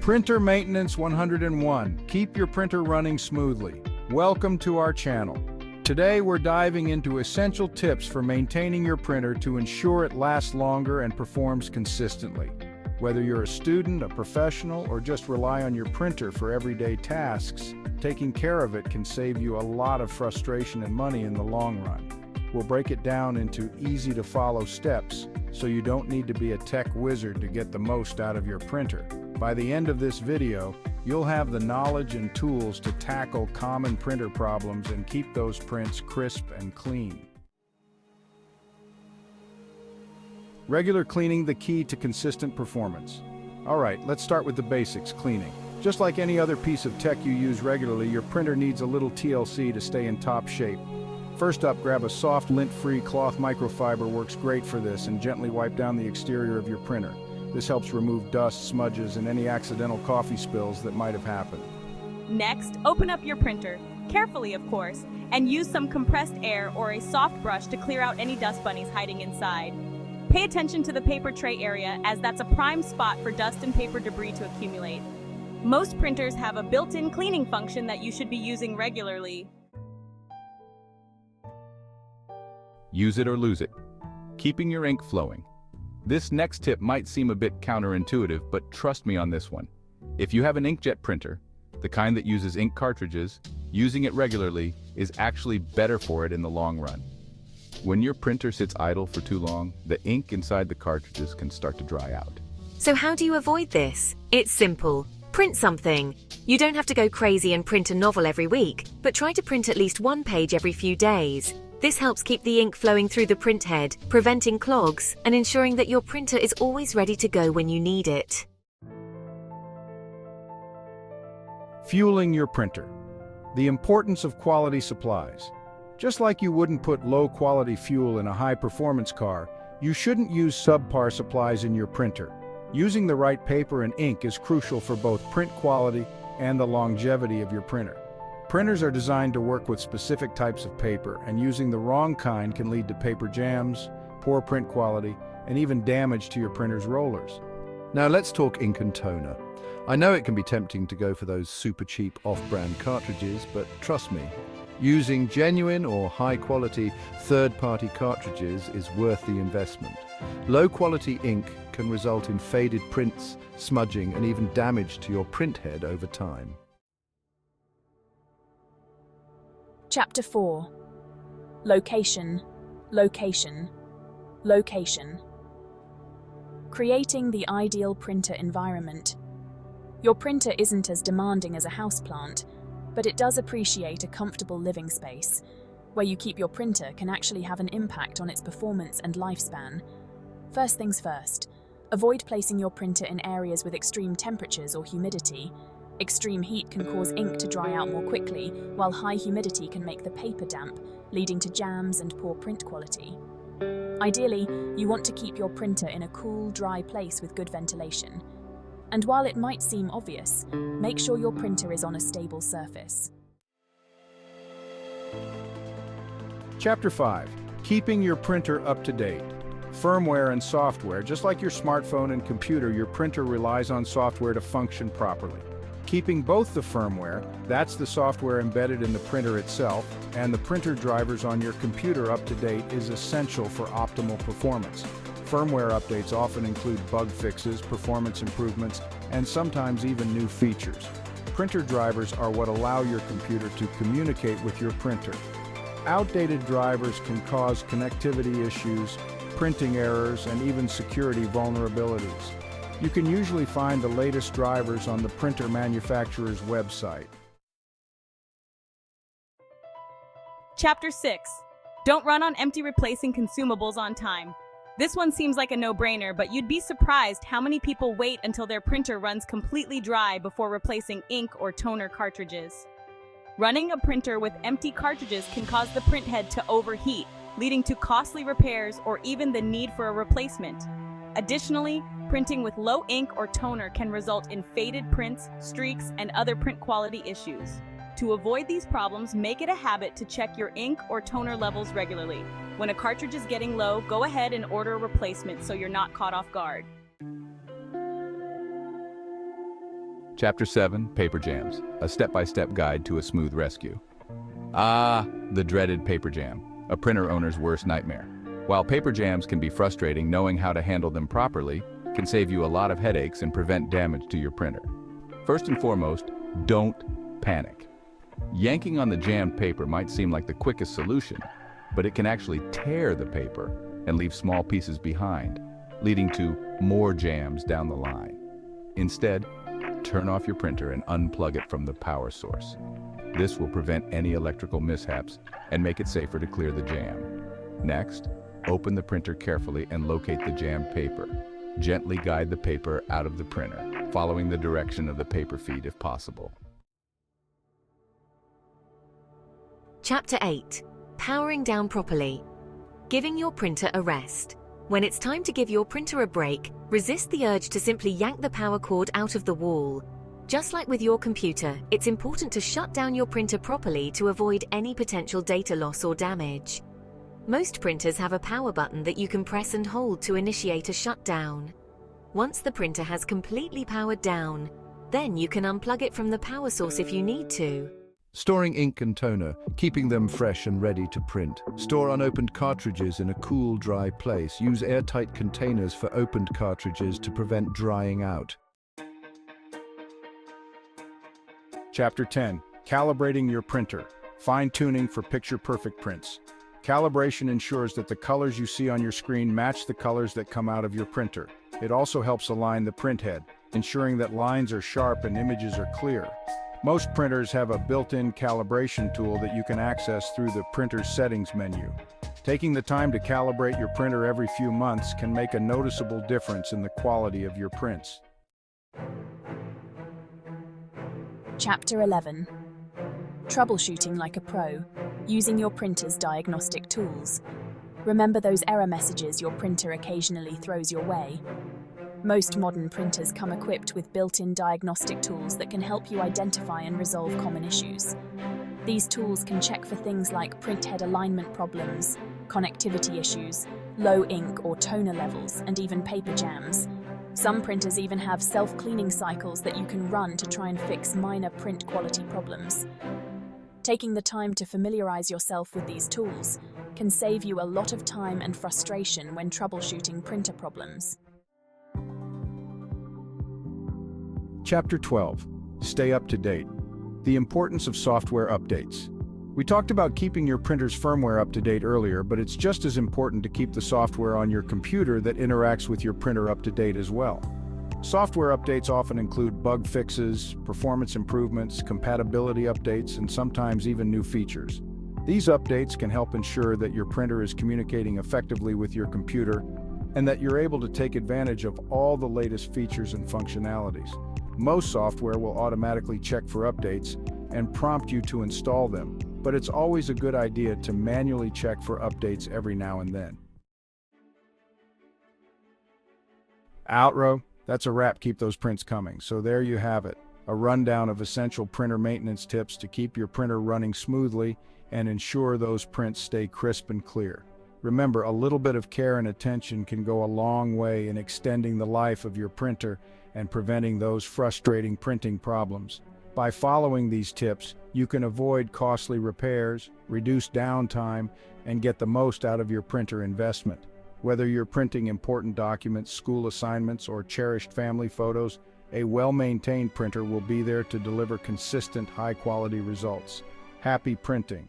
Printer Maintenance 101. Keep your printer running smoothly. Welcome to our channel. Today we're diving into essential tips for maintaining your printer to ensure it lasts longer and performs consistently. Whether you're a student, a professional, or just rely on your printer for everyday tasks, taking care of it can save you a lot of frustration and money in the long run. We'll break it down into easy-to-follow steps so you don't need to be a tech wizard to get the most out of your printer. By the end of this video, you'll have the knowledge and tools to tackle common printer problems and keep those prints crisp and clean. Regular cleaning, the key to consistent performance. All right, let's start with the basics, cleaning. Just like any other piece of tech you use regularly, your printer needs a little TLC to stay in top shape. First up, grab a soft, lint-free cloth. Microfiber works great for this, and gently wipe down the exterior of your printer. This helps remove dust, smudges, and any accidental coffee spills that might have happened. Next, open up your printer, carefully of course, and use some compressed air or a soft brush to clear out any dust bunnies hiding inside. Pay attention to the paper tray area, as that's a prime spot for dust and paper debris to accumulate. Most printers have a built-in cleaning function that you should be using regularly. Use it or lose it. Keeping your ink flowing. This next tip might seem a bit counterintuitive, but trust me on this one. If you have an inkjet printer, the kind that uses ink cartridges, using it regularly is actually better for it in the long run. When your printer sits idle for too long, the ink inside the cartridges can start to dry out. So how do you avoid this? It's simple. Print something. You don't have to go crazy and print a novel every week, but try to print at least one page every few days. This helps keep the ink flowing through the print head, preventing clogs, and ensuring that your printer is always ready to go when you need it. Fueling your printer. The importance of quality supplies. Just like you wouldn't put low-quality fuel in a high-performance car, you shouldn't use subpar supplies in your printer. Using the right paper and ink is crucial for both print quality and the longevity of your printer. Printers are designed to work with specific types of paper, and using the wrong kind can lead to paper jams, poor print quality, and even damage to your printer's rollers. Now let's talk ink and toner. I know it can be tempting to go for those super cheap off-brand cartridges, but trust me, using genuine or high-quality third-party cartridges is worth the investment. Low-quality ink can result in faded prints, smudging, and even damage to your print head over time. Chapter 4. Location, location, location. Creating the ideal printer environment. Your printer isn't as demanding as a houseplant, but it does appreciate a comfortable living space. Where you keep your printer can actually have an impact on its performance and lifespan. First things first, avoid placing your printer in areas with extreme temperatures or humidity. Extreme heat can cause ink to dry out more quickly, while high humidity can make the paper damp, leading to jams and poor print quality. Ideally, you want to keep your printer in a cool, dry place with good ventilation. And while it might seem obvious, make sure your printer is on a stable surface. Chapter 5. Keeping your printer up to date. Firmware and software. Just like your smartphone and computer, your printer relies on software to function properly. Keeping both the firmware, that's the software embedded in the printer itself, and the printer drivers on your computer up to date is essential for optimal performance. Firmware updates often include bug fixes, performance improvements, and sometimes even new features. Printer drivers are what allow your computer to communicate with your printer. Outdated drivers can cause connectivity issues, printing errors, and even security vulnerabilities. You can usually find the latest drivers on the printer manufacturer's website. Chapter 6. Don't run on empty replacing consumables on time. This one seems like a no-brainer, but you'd be surprised how many people wait until their printer runs completely dry before replacing ink or toner cartridges. Running a printer with empty cartridges can cause the print head to overheat, leading to costly repairs or even the need for a replacement. Additionally, printing with low ink or toner can result in faded prints, streaks, and other print quality issues. To avoid these problems, make it a habit to check your ink or toner levels regularly. When a cartridge is getting low, go ahead and order a replacement so you're not caught off guard. Chapter 7, Paper Jams, a step-by-step guide to a smooth rescue. Ah, the dreaded paper jam, a printer owner's worst nightmare. While paper jams can be frustrating, knowing how to handle them properly can save you a lot of headaches and prevent damage to your printer. First and foremost, don't panic. Yanking on the jammed paper might seem like the quickest solution, but it can actually tear the paper and leave small pieces behind, leading to more jams down the line. Instead, turn off your printer and unplug it from the power source. This will prevent any electrical mishaps and make it safer to clear the jam. Next, open the printer carefully and locate the jammed paper. Gently guide the paper out of the printer, following the direction of the paper feed if possible. Chapter 8. Powering down properly. Giving your printer a rest. When it's time to give your printer a break, resist the urge to simply yank the power cord out of the wall. Just like with your computer, it's important to shut down your printer properly to avoid any potential data loss or damage. Most printers have a power button that you can press and hold to initiate a shutdown. Once the printer has completely powered down, then you can unplug it from the power source if you need to. Storing ink and toner, keeping them fresh and ready to print. Store unopened cartridges in a cool, dry place. Use airtight containers for opened cartridges to prevent drying out. Chapter 10. Calibrating your printer. Fine-tuning for picture-perfect prints. Calibration ensures that the colors you see on your screen match the colors that come out of your printer. It also helps align the print head, ensuring that lines are sharp and images are clear. Most printers have a built-in calibration tool that you can access through the printer's settings menu. Taking the time to calibrate your printer every few months can make a noticeable difference in the quality of your prints. Chapter 11. Troubleshooting like a pro, using your printer's diagnostic tools. Remember those error messages your printer occasionally throws your way? Most modern printers come equipped with built-in diagnostic tools that can help you identify and resolve common issues. These tools can check for things like printhead alignment problems, connectivity issues, low ink or toner levels, and even paper jams. Some printers even have self-cleaning cycles that you can run to try and fix minor print quality problems. Taking the time to familiarize yourself with these tools can save you a lot of time and frustration when troubleshooting printer problems. Chapter 12. Stay up to date. The importance of software updates. We talked about keeping your printer's firmware up to date earlier, but it's just as important to keep the software on your computer that interacts with your printer up to date as well. Software updates often include bug fixes, performance improvements, compatibility updates, and sometimes even new features. These updates can help ensure that your printer is communicating effectively with your computer and that you're able to take advantage of all the latest features and functionalities. Most software will automatically check for updates and prompt you to install them, but it's always a good idea to manually check for updates every now and then. Outro, that's a wrap. Keep those prints coming. So there you have it, a rundown of essential printer maintenance tips to keep your printer running smoothly and ensure those prints stay crisp and clear. Remember, a little bit of care and attention can go a long way in extending the life of your printer and preventing those frustrating printing problems. By following these tips, you can avoid costly repairs, reduce downtime, and get the most out of your printer investment. Whether you're printing important documents, school assignments, or cherished family photos, a well-maintained printer will be there to deliver consistent, high-quality results. Happy printing!